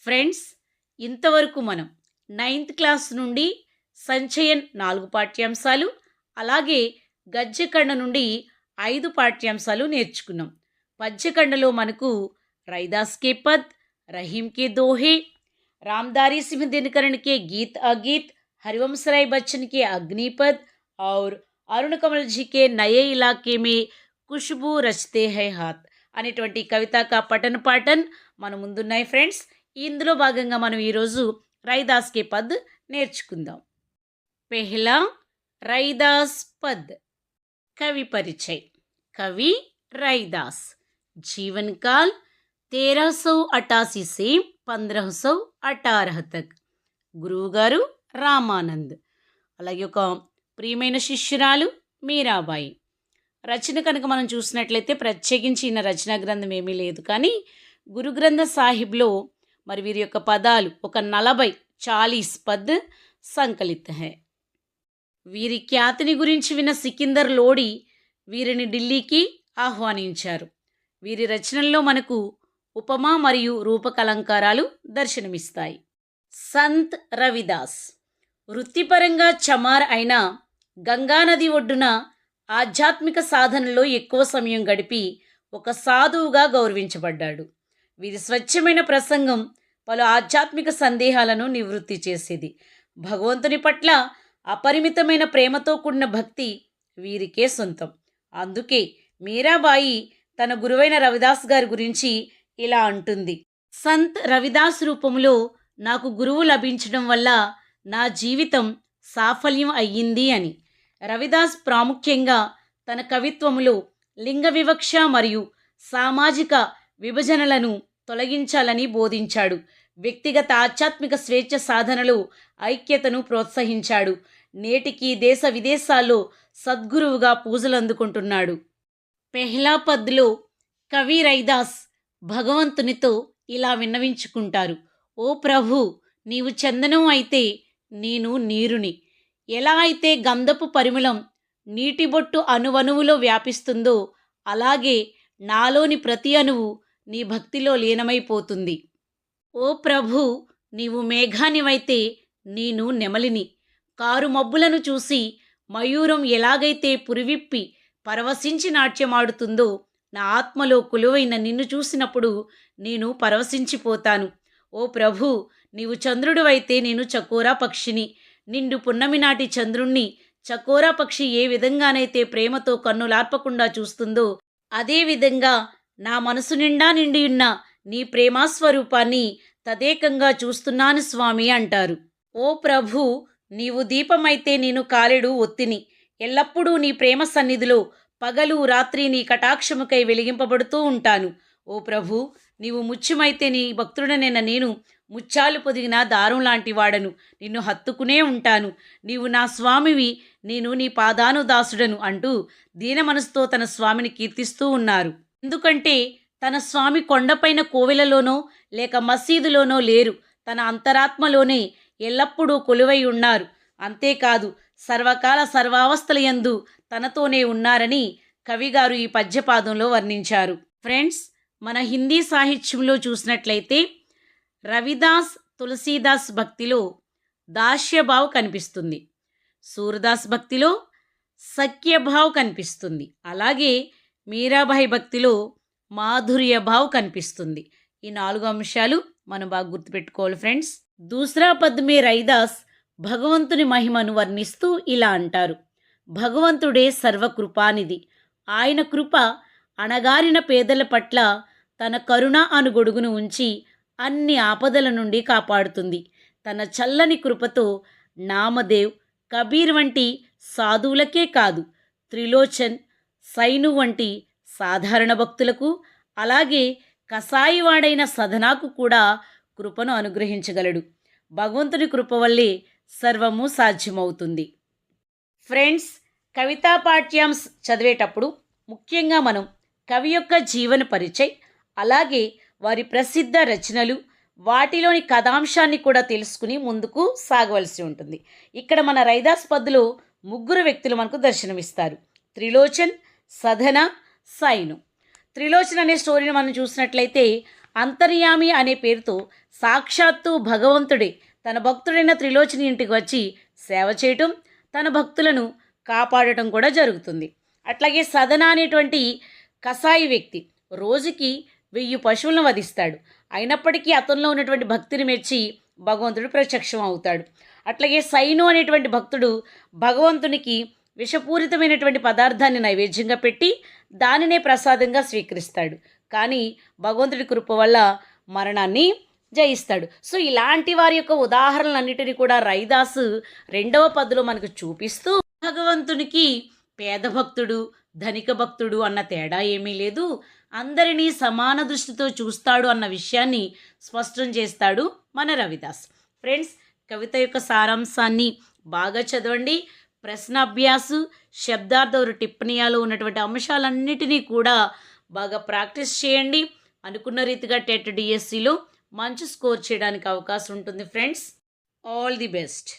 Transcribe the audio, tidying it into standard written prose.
Friends, ఇంతవరకు మనం ninth class నుండి సంచయన్ 4 పాఠ్యాంశాలు, అలాగే గద్యఖండ నుండి 5 పాఠ్యాంశాలు నేర్చుకున్నాం. పద్యఖండలో మనకు రైదాస్ కే పద్, రహీం కే దోహే, रामधारी सिंह दिनकरण के गीत अगीत, हरिवंश राय बच्चन के अग्निपद और అరుణ కమల్ జీ కే నయే ఇలాకే మే ఖుష్బూ రచతే హై హాత్ అనేటువంటి కవితా పఠన్ పాఠన్ మన ముందున్నాయి ఫ్రెండ్స్. ఇందులో భాగంగా మనం ఈరోజు రైదాస్ కే పద్ నేర్చుకుందాం. పెహ్లా రైదాస్ పద్. కవి పరిచయ్. కవి రైదాస్. जीवन काल 1388 से 1518 तक. గురువుగారు రామానంద్. అలాగే ఒక ప్రియమైన శిష్యురాలు మీరాబాయి. రచన కనుక మనం చూసినట్లయితే ప్రత్యేకించి ఈయన రచనా గ్రంథం ఏమీ లేదు, కానీ గురుగ్రంథ సాహిబ్లో మరి వీరి యొక్క పదాలు ఒక 40 పద్ సంకలిత హై. వీరి ఖ్యాతిని గురించి విన్న సికిందర్ లోడి వీరిని ఢిల్లీకి ఆహ్వానించారు. వీరి రచనల్లో మనకు ఉపమా మరియు రూపకలంకారాలు దర్శనమిస్తాయి. సంత్ రవిదాస్. వృత్తిపరంగా చమార్ అయిన గంగానది ఒడ్డున ఆధ్యాత్మిక సాధనలో ఎక్కువ సమయం గడిపి ఒక సాధువుగా గౌరవించబడ్డాడు. వీరి స్వచ్ఛమైన ప్రసంగం పలు ఆధ్యాత్మిక సందేహాలను నివృత్తి చేసేది. భగవంతుని పట్ల అపరిమితమైన ప్రేమతో కూడిన భక్తి వీరికే సొంతం. అందుకే మీరాబాయి తన గురువైన రవిదాస్ గారి గురించి ఇలా అంటుంది: సంత్ రవిదాస్ రూపంలో నాకు గురువు లభించడం వల్ల నా జీవితం సాఫల్యం అయ్యింది అని. రవిదాస్ ప్రాముఖ్యంగా తన కవిత్వములో లింగ వివక్ష మరియు సామాజిక విభజనలను తొలగించాలని బోధించాడు. వ్యక్తిగత ఆధ్యాత్మిక స్వేచ్ఛ సాధనలో ఐక్యతను ప్రోత్సహించాడు. నేటికి దేశ విదేశాల్లో సద్గురువుగా పూజలు అందుకుంటున్నాడు. పెహ్లా పద్లో కవి రైదాస్ భగవంతునితో ఇలా విన్నవించుకుంటారు: ఓ ప్రభు, నీవు చందనం అయితే నేను నీరుని. ఎలా అయితే గంధపు పరిమళం నీటి బొట్టు అణువణువులో వ్యాపిస్తుందో అలాగే నాలోని ప్రతి అణువు నీ భక్తిలో లీనమైపోతుంది. ఓ ప్రభు, నీవు మేఘానివైతే నేను నెమలిని. కారు మబ్బులను చూసి మయూరం ఎలాగైతే పురివిప్పి పరవశించి నాట్యమాడుతుందో నా ఆత్మలో కొలువైన నిన్ను చూసినప్పుడు నేను పరవశించిపోతాను. ఓ ప్రభు, నీవు చంద్రుడివైతే నేను చకోరా పక్షిని. నిండు పున్నమి నాటి చంద్రుణ్ణి చకోరా పక్షి ఏ విధంగానైతే ప్రేమతో కన్నులార్పకుండా చూస్తుందో అదేవిధంగా నా మనసు నిండా నిండియున్న నీ ప్రేమాస్వరూపాన్ని తదేకంగా చూస్తున్నాను స్వామి అంటారు. ఓ ప్రభు, నీవు దీపమైతే నేను కాలెడు ఒత్తిని. ఎల్లప్పుడూ నీ ప్రేమ సన్నిధిలో పగలు రాత్రి నీ కటాక్షముకై వెలిగింపబడుతూ ఉంటాను. ఓ ప్రభు, నీవు ముత్యమైతే నీ భక్తుడనైన నేను ముత్యాలు పొదిగిన దారం లాంటి వాడను. నిన్ను హత్తుకునే ఉంటాను. నీవు నా స్వామివి, నేను నీ పాదానుదాసుడను అంటూ దీన మనసుతో తన స్వామిని కీర్తిస్తూ ఉన్నారు. ఎందుకంటే తన స్వామి కొండపైన కోవెలలోనో లేక మసీదులోనో లేరు, తన అంతరాత్మలోనే ఎల్లప్పుడూ కొలువై ఉన్నారు. అంతేకాదు, సర్వకాల సర్వావస్థలయందు తనతోనే ఉన్నారని కవిగారు ఈ పద్యపాదంలో వర్ణించారు. ఫ్రెండ్స్, మన హిందీ సాహిత్యంలో చూసినట్లయితే రవిదాస్ తులసీదాస్ భక్తిలో దాస్యభావ్ కనిపిస్తుంది, సూరదాస్ భక్తిలో సఖ్యభావ్ కనిపిస్తుంది, అలాగే మీరాబాయి భక్తిలో మాధుర్యభావ్ కనిపిస్తుంది. ఈ 4 అంశాలు మనం బాగా గుర్తుపెట్టుకోవాలి ఫ్రెండ్స్. దూసరా పద్ మే రైదాస్ భగవంతుని మహిమను వర్ణిస్తూ ఇలా అంటారు: భగవంతుడే సర్వకృపానిధి. ఆయన కృప అణగారిన పేదల పట్ల తన కరుణ అను గొడుగును ఉంచి అన్ని ఆపదల నుండి కాపాడుతుంది. తన చల్లని కృపతో నామదేవ్, కబీర్ వంటి సాధువులకే కాదు, త్రిలోచన్, సైను వంటి సాధారణ భక్తులకు, అలాగే కసాయివాడైన సధనాకు కూడా కృపను అనుగ్రహించగలడు. భగవంతుని కృప వల్లే సర్వము సాధ్యమవుతుంది. ఫ్రెండ్స్, కవితా పాఠ్యాంశ్ చదివేటప్పుడు ముఖ్యంగా మనం కవి యొక్క జీవన పరిచయ్, అలాగే వారి ప్రసిద్ధ రచనలు, వాటిలోని కథాంశాన్ని కూడా తెలుసుకుని ముందుకు సాగవలసి ఉంటుంది. ఇక్కడ మన రైదాస్ పద్దులో 3 వ్యక్తులు మనకు దర్శనమిస్తారు: త్రిలోచన్, సధన, సైను. త్రిలోచన్ అనే స్టోరీని మనం చూసినట్లయితే అంతర్యామి అనే పేరుతో సాక్షాత్తు భగవంతుడే తన భక్తుడైన త్రిలోచని ఇంటికి వచ్చి సేవ చేయటం, తన భక్తులను కాపాడటం కూడా జరుగుతుంది. అట్లాగే సదన అనేటువంటి కసాయి వ్యక్తి రోజుకి 1000 పశువులను వధిస్తాడు. అయినప్పటికీ అతనిలో ఉన్నటువంటి భక్తిని మెచ్చి భగవంతుడు ప్రత్యక్షం అవుతాడు. అట్లాగే సైను అనేటువంటి భక్తుడు భగవంతునికి విషపూరితమైనటువంటి పదార్థాన్ని నైవేద్యంగా పెట్టి దానినే ప్రసాదంగా స్వీకరిస్తాడు. కానీ భగవంతుడి కృప వల్ల మరణాన్ని జయిస్తాడు. సో ఇలాంటి వారి యొక్క ఉదాహరణలన్నిటినీ కూడా రైదాసు 2వ పద్దులో మనకు చూపిస్తూ భగవంతునికి పేద భక్తుడు, ధనిక భక్తుడు అన్న తేడా ఏమీ లేదు, అందరినీ సమాన దృష్టితో చూస్తాడు అన్న విషయాన్ని స్పష్టం చేస్తాడు మన రవిదాస్. ఫ్రెండ్స్, కవిత యొక్క సారాంశాన్ని బాగా చదవండి. ప్రశ్నాభ్యాసు, శబ్దార్థ టిప్పణీయాలు ఉన్నటువంటి అంశాలన్నిటినీ కూడా బాగా ప్రాక్టీస్ చేయండి. అనుకున్న రీతిగా టెట్ డిఎస్సిలో మంచి స్కోర్ చేయడానికి అవకాశం ఉంటుంది ఫ్రెండ్స్. All the best.